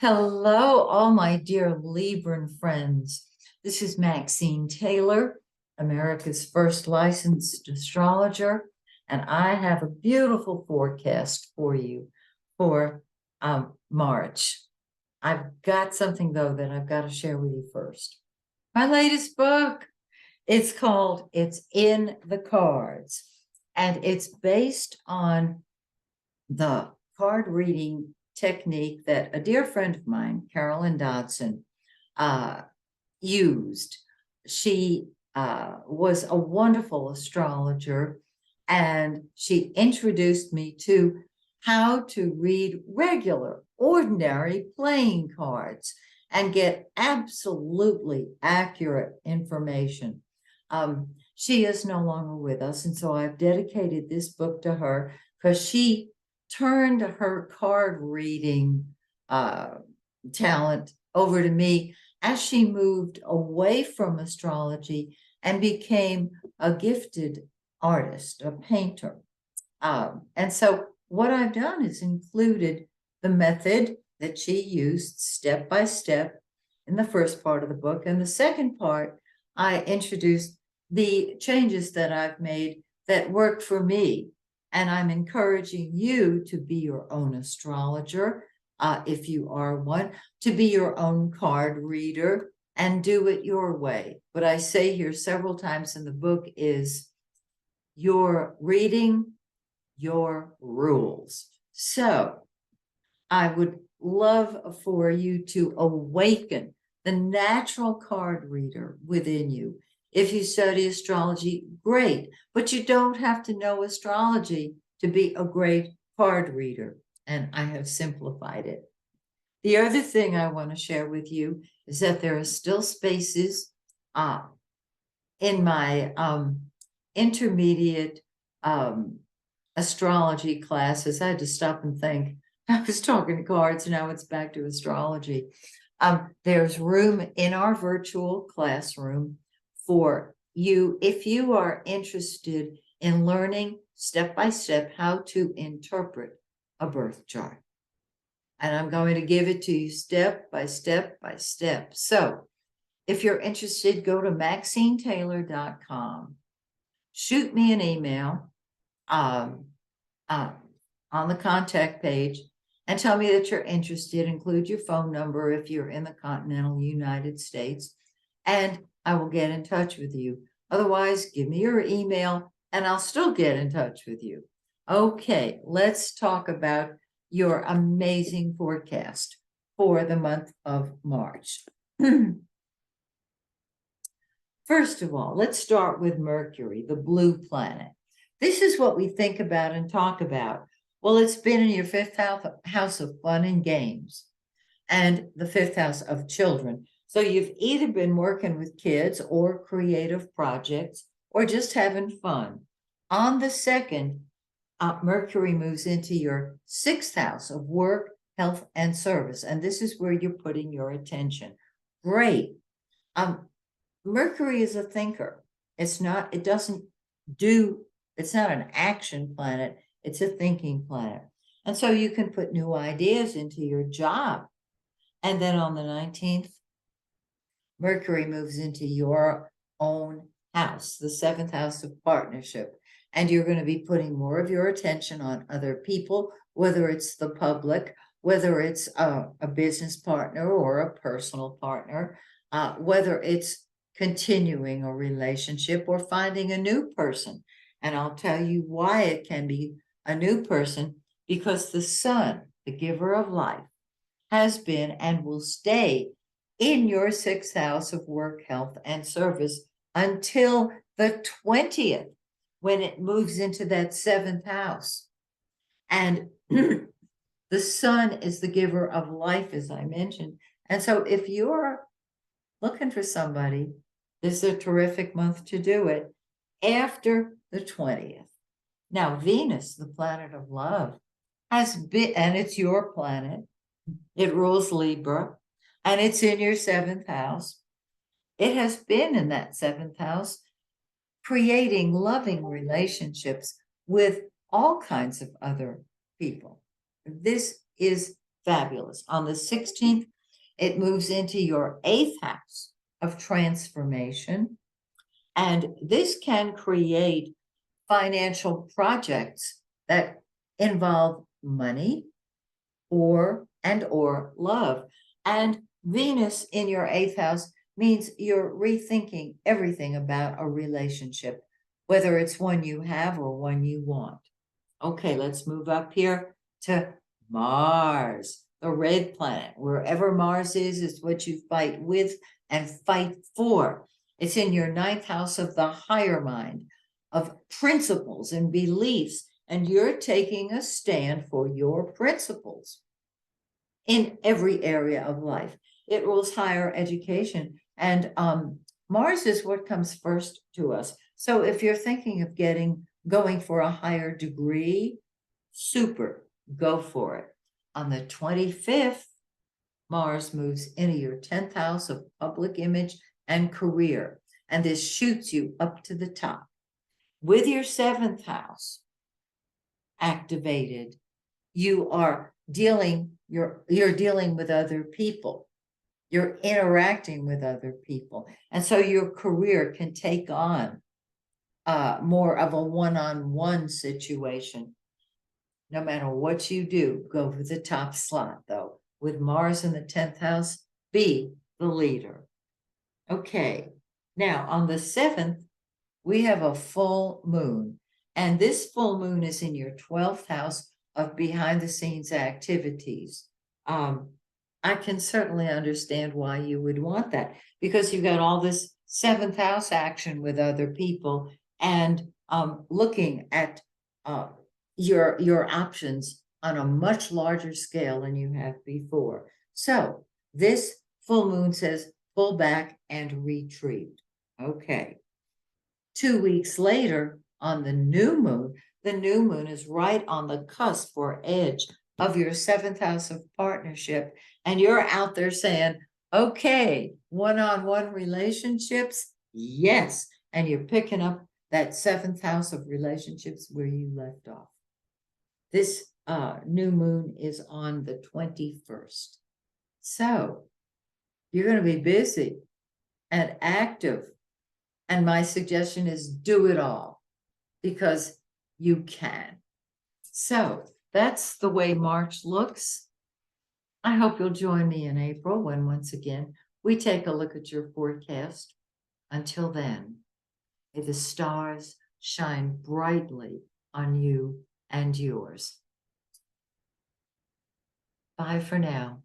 Hello, all my dear Libran friends. This is Maxine Taylor, America's first licensed astrologer, and I have a beautiful forecast for you for March. I've got something, though, that I've got to share with you first. My latest book, it's called It's in the Cards, and it's based on the card reading technique that a dear friend of mine, Carolyn Dodson, uh, used. She was a wonderful astrologer, and she introduced me to how to read regular, ordinary playing cards and get absolutely accurate information. She is no longer with us, and so I've dedicated this book to her because she turned her card reading talent over to me as she moved away from astrology and became a gifted artist, a painter. And so what I've done is included the method that she used step by step in the first part of the book. And the second part, I introduced the changes that I've made that work for me. And I'm encouraging you to be your own astrologer, if you are one, to be your own card reader and do it your way. What I say here several times in the book is your reading, your rules. So I would love for you to awaken the natural card reader within you. If you study astrology, great, but you don't have to know astrology to be a great card reader, and I have simplified it. The other thing I want to share with you is that there are still spaces in my intermediate astrology classes. I had to stop and think. I was talking cards, now it's back to astrology. There's room in our virtual classroom for you if you are interested in learning step by step how to interpret a birth chart. And I'm going to give it to you step by step by step. So if you're interested, go to MaxineTaylor.com. Shoot me an email on the contact page and tell me that you're interested. Include your phone number if you're in the continental United States, and I will get in touch with you. Otherwise, give me your email and I'll still get in touch with you. Okay, let's talk about your amazing forecast for the month of March. First of all, let's start with Mercury, the blue planet. This is what we think about and talk about. Well, it's been in your fifth house of fun and games and the fifth house of children. So you've either been working with kids or creative projects or just having fun. On the second, Mercury moves into your sixth house of work, health, and service. And this is where you're putting your attention. Great. Mercury is a thinker. It's not an action planet. It's a thinking planet. And so you can put new ideas into your job. And then on the 19th, Mercury moves into your own house, the seventh house of partnership. And you're going to be putting more of your attention on other people, whether it's the public, whether it's a business partner or a personal partner, whether it's continuing a relationship or finding a new person. And I'll tell you why it can be a new person, because the sun, the giver of life, has been and will stay in your sixth house of work, health, and service until the 20th, when it moves into that seventh house. And the sun is the giver of life, as I mentioned. And so if you're looking for somebody, this is a terrific month to do it after the 20th. Now, Venus, the planet of love, has been, and it's your planet. It rules Libra, and it's in your seventh house. It has been in that seventh house, creating loving relationships with all kinds of other people. This is fabulous. On the 16th, it moves into your 8th house of transformation. And this can create financial projects that involve money or love. And Venus in your 8th house means you're rethinking everything about a relationship, whether it's one you have or one you want. Okay, let's move up here to Mars, the red planet. Wherever Mars is what you fight with and fight for. It's in your 9th house of the higher mind, of principles and beliefs, and you're taking a stand for your principles in every area of life. It rules higher education, and Mars is what comes first to us. So if you're thinking of going for a higher degree, super, go for it. On the 25th, Mars moves into your 10th house of public image and career, and this shoots you up to the top. With your 7th house activated, you're dealing with other people. You're interacting with other people. And so your career can take on more of a one-on-one situation. No matter what you do, go for the top slot, though. With Mars in the 10th house, be the leader. Okay, now on the 7th, we have a full moon. And this full moon is in your 12th house of behind-the-scenes activities. I can certainly understand why you would want that, because you've got all this 7th house action with other people and looking at your options on a much larger scale than you have before. So this full moon says pull back and retreat. Okay. 2 weeks later, on the new moon is right on the cusp or edge of your 7th house of partnership. And you're out there saying, okay, one-on-one relationships, yes. And you're picking up that 7th house of relationships where you left off. This new moon is on the 21st. So you're going to be busy and active. And my suggestion is do it all because you can. So that's the way March looks. I hope you'll join me in April when once again we take a look at your forecast. Until then, may the stars shine brightly on you and yours. Bye for now.